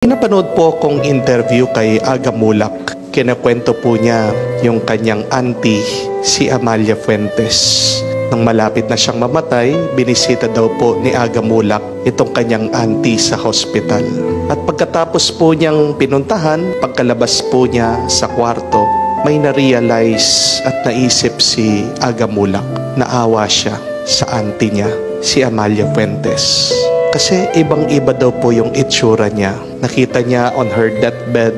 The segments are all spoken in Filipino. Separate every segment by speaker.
Speaker 1: Napanood po akong interview kay Aga Mulak. Kinakwento po niya yung kanyang auntie, si Amalia Fuentes. Nang malapit na siyang mamatay, binisita daw po ni Aga Mulak itong kanyang auntie sa hospital. At pagkatapos po niyang pinuntahan, pagkalabas po niya sa kwarto, may na-realize at naisip si Aga Mulak. Naawa siya sa auntie niya, si Amalia Fuentes. Kasi ibang-iba daw po yung itsura niya. Nakita niya on her deathbed,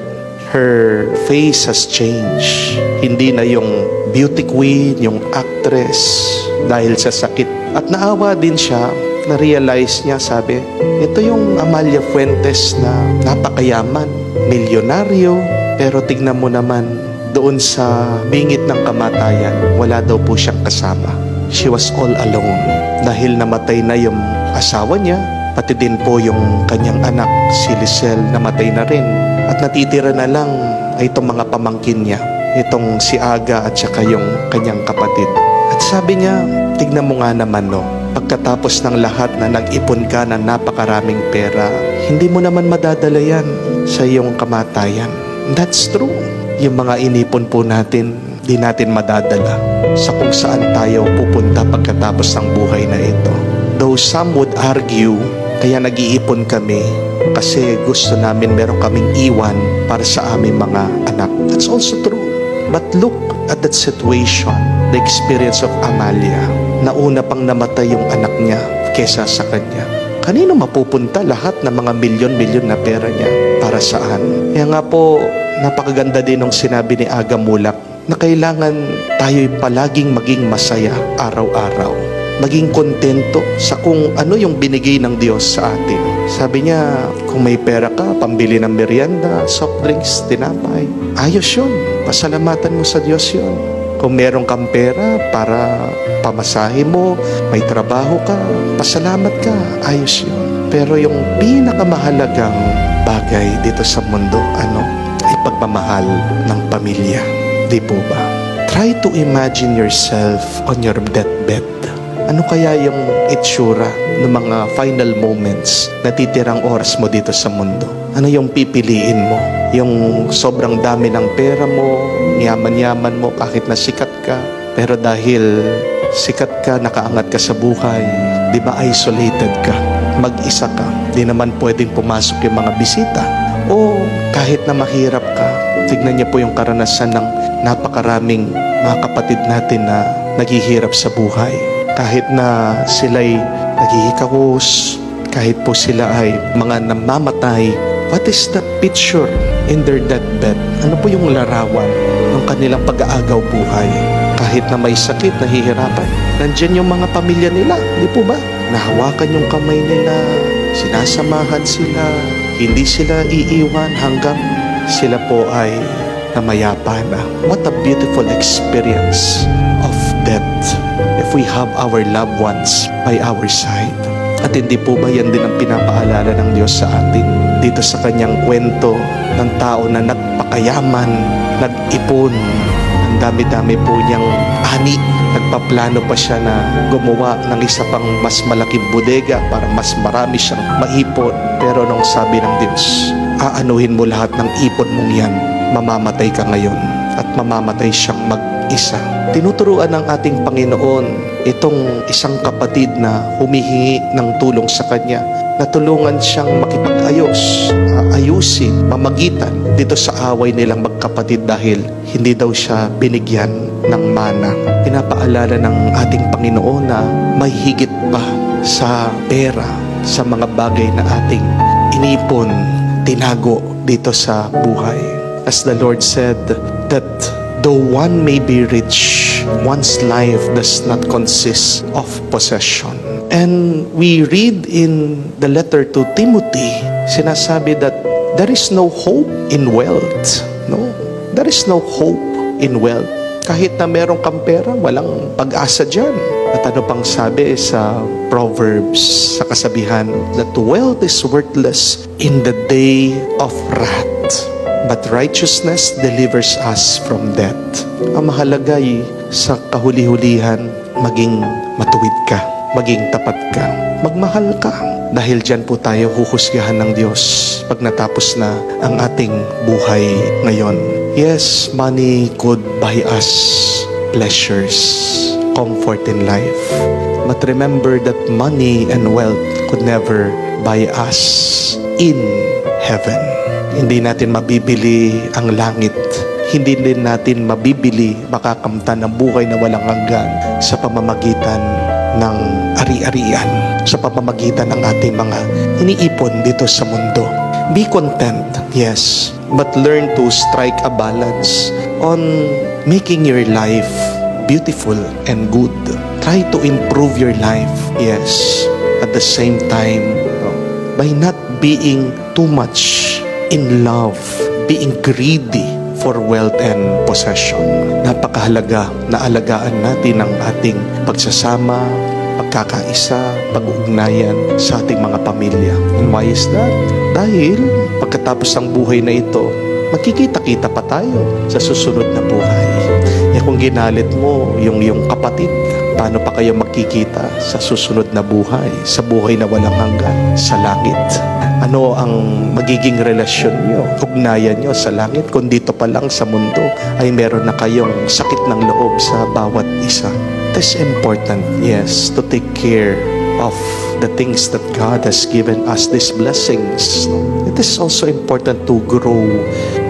Speaker 1: her face has changed. Hindi na yung beauty queen, yung actress dahil sa sakit. At naawa din siya, na-realize niya, sabi, ito yung Amalia Fuentes na napakayaman, milyonaryo, pero tignan mo naman, doon sa bingit ng kamatayan, wala daw po siyang kasama. She was all alone. Dahil namatay na yung asawa niya, pati din po yung kanyang anak, si Lisel, namatay na rin. At natitira na lang ay itong mga pamangkin niya, itong si Aga at saka yung kanyang kapatid. At sabi niya, tignan mo nga naman no, pagkatapos ng lahat na nag-ipon ka ng napakaraming pera, hindi mo naman madadala yan sa iyong kamatayan. That's true. Yung mga inipon po natin, di natin madadala sa kung saan tayo pupunta pagkatapos ng buhay na ito. Though some would argue, kaya nag-iipon kami kasi gusto namin meron kaming iwan para sa aming mga anak. That's also true. But look at that situation, the experience of Amalia. Nauna pang namatay yung anak niya kesa sa kanya. Kanino mapupunta lahat ng mga milyon-milyon na pera niya? Para saan? Kaya nga po, napakaganda din ng sinabi ni Aga Mulak na kailangan tayo'y palaging maging masaya araw-araw. Maging kontento sa kung ano yung binigay ng Diyos sa atin. Sabi niya, kung may pera ka, pambili ng merienda, soft drinks, tinapay, ayos yun. Pasalamatan mo sa Diyos yun. Kung meron kang pera para pamasahe mo, may trabaho ka, pasalamat ka, ayos yun. Pero yung pinakamahalagang bagay dito sa mundo, ay pagmamahal ng pamilya. Di po ba? Try to imagine yourself on your deathbed. Ano kaya yung itsura ng mga final moments na titirang oras mo dito sa mundo? Ano yung pipiliin mo? Yung sobrang dami ng pera mo, yaman-yaman mo kahit na sikat ka, pero dahil sikat ka, nakaangat ka sa buhay, di ba isolated ka, mag-isa ka, di naman pwedeng pumasok yung mga bisita. O kahit na mahirap ka, tignan niyo po yung karanasan ng napakaraming mga kapatid natin na naghihirap sa buhay. Kahit na sila'y naghihikahos, kahit po sila ay mga namamatay, what is the picture in their deathbed? Ano po yung larawan ng kanilang pag-aagaw buhay? Kahit na may sakit, nahihirapan, nandyan yung mga pamilya nila, di po ba? Nahawakan yung kamay nila, sinasamahan sila, hindi sila iiwan hanggang sila po ay namayapa na. What a beautiful experience of death if we have our loved ones by our side. At hindi po ba yan din ang pinapaalala ng Diyos sa atin dito sa kanyang kwento ng tao na nagpakayaman, nag-ipon, ang dami-dami po niyang ani, nagpaplano pa siya na gumawa ng isa pang mas malaking bodega para mas marami siyang maipon. Pero nung sabi ng Diyos, aanuhin mo lahat ng ipon mong yan, mamamatay ka ngayon at mamamatay siyang mag-isa. Tinuturuan ng ating Panginoon itong isang kapatid na humihingi ng tulong sa kanya, na tulungan siyang makipag-ayos, ayusin, mamagitan dito sa away nilang magkapatid dahil hindi daw siya binigyan ng mana. Pinapaalala ng ating Panginoon na may higit pa sa pera, sa mga bagay na ating inipon, tinago dito sa buhay. As the Lord said that though one may be rich, one's life does not consist of possession. And we read in the letter to Timothy, sinasabi that there is no hope in wealth. No? There is no hope in wealth. Kahit na meron kang pera, walang pag-asa dyan. At ano pang sabi sa Proverbs, sa kasabihan, that wealth is worthless in the day of wrath, but righteousness delivers us from death. Ang mahalaga ay sa kahuli-hulihan, maging matuwid ka. maging tapat ka, magmahal ka. Dahil dyan po tayo huhusgahan ng Diyos pag natapos na ang ating buhay ngayon. Yes, money could buy us pleasures, comfort in life. But remember that money and wealth could never buy us in heaven. Hindi natin mabibili ang langit. Hindi din natin mabibili, makakamtan ng buhay na walang hanggan sa pamamagitan ng ari-arian, sa pamamagitan ng ating mga iniipon dito sa mundo. Be content, yes, but learn to strike a balance on making your life beautiful and good. Try to improve your life, yes, at the same time, by not being too much in love, being greedy for wealth and possession. Napakahalaga na alagaan natin ang ating pagsasama, pagkakaisa, pag-uugnayan sa ating mga pamilya. And why is that? Dahil pagkatapos ng buhay na ito, magkikita-kita pa tayo sa susunod na buhay. Kung ginalit mo yung kapatid, paano pa kayo magkikita sa susunod na buhay, sa buhay na walang hanggan, sa langit? Ano ang magiging relasyon nyo, ugnayan nyo sa langit kung dito pa lang sa mundo ay meron na kayong sakit ng loob sa bawat isa? It is important, yes, to take care of the things that God has given us, these blessings. It is also important to grow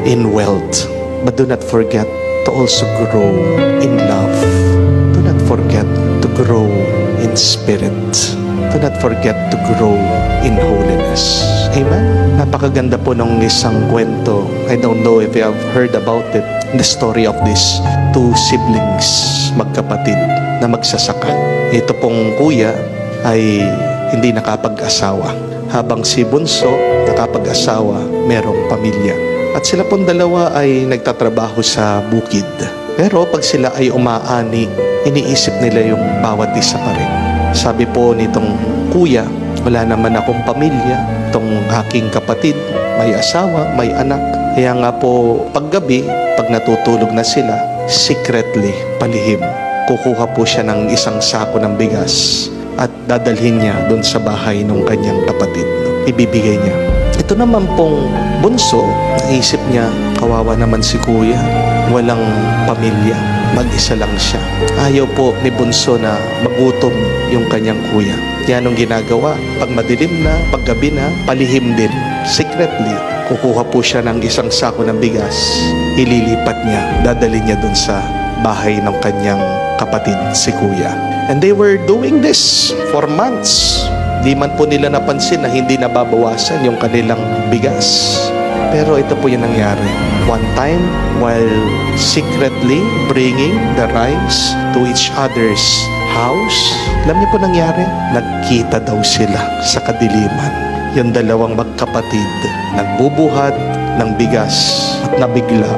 Speaker 1: in wealth, but do not forget to also grow in love. Do not forget to grow in spirit. Do not forget to grow in holiness. Amen? Napakaganda po ng isang kwento. I don't know if you have heard about it. The story of these two siblings, magkapatid na magsasaka. Ito pong kuya ay hindi nakapag-asawa. Habang si bunso nakapag-asawa, merong pamilya. At sila pong dalawa ay nagtatrabaho sa bukid. Pero pag sila ay umaani, iniisip nila yung bawat isa pa rin. Sabi po nitong kuya, wala naman akong pamilya. Itong aking kapatid, may asawa, may anak. Kaya nga po, paggabi, pag natutulog na sila, secretly, palihim, kukuha po siya ng isang sako ng bigas at dadalhin niya doon sa bahay ng kanyang kapatid. Ibibigay niya. Ito naman pong bunso, naisip niya, kawawa naman si kuya, walang pamilya, mag-isa lang siya. Ayaw po ni bunso na magutom yung kanyang kuya. Kaya anong ginagawa? Pag madilim na, pag gabi na, palihim din. Secretly, kukuha po siya ng isang sako ng bigas, ililipat niya, dadalhin niya dun sa bahay ng kanyang kapatid, si kuya. And they were doing this for months. Di man po nila napansin na hindi nababawasan yung kanilang bigas. Pero ito po yung nangyari. One time, while secretly bringing the rice to each other's house, alam niyo po nangyari? Nagkita daw sila sa kadiliman. Yung dalawang magkapatid, nagbubuhat ng bigas at nabigla,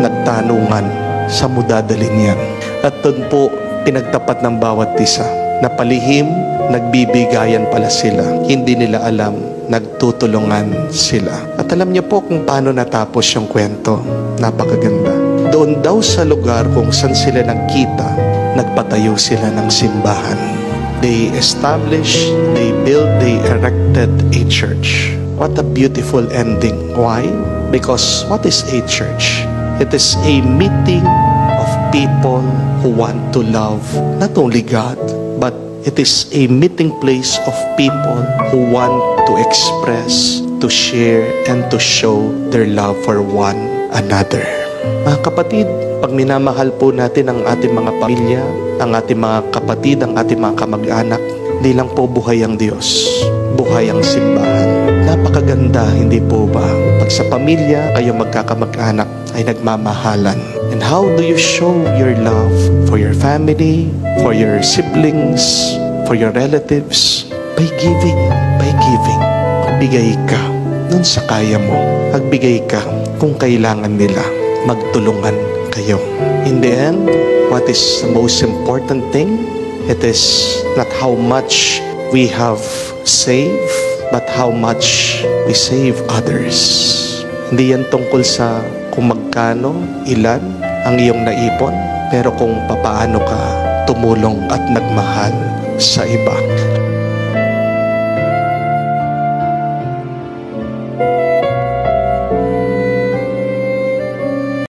Speaker 1: nagtanungan sa mudadalhin yan. At doon po, pinagtapat ng bawat isa na palihim, nagbibigayan pala sila. Hindi nila alam, nagtutulungan sila. At alam niyo po kung paano natapos yung kwento. Napakaganda. Doon daw sa lugar kung saan sila nagkita, nagpatayo sila ng simbahan. They established, they built, they erected a church. What a beautiful ending. Why? Because what is a church? It is a meeting of people who want to love not only God, but it is a meeting place of people who want to express, to share, and to show their love for one another. Mga kapatid, pag minamahal po natin ang ating mga pamilya, ang ating mga kapatid, ang ating mga kamag-anak, hindi lang po buhay ang Diyos, buhay ang simbahan. Napakaganda, hindi po ba? Pag sa pamilya, kayo magkakamag-anak ay nagmamahalan. And how do you show your love for your family, for your siblings, for your relatives? By giving, by giving. Magbigay ka nun sa kaya mo. Magbigay ka kung kailangan nila. Magtulungan kayo. In the end, what is the most important thing? It is not how much we have saved, but how much we save others. Hindi yan tungkol sa kung magkano, ilan ang iyong naipon, pero kung papaano ka tumulong at nagmahal sa iba.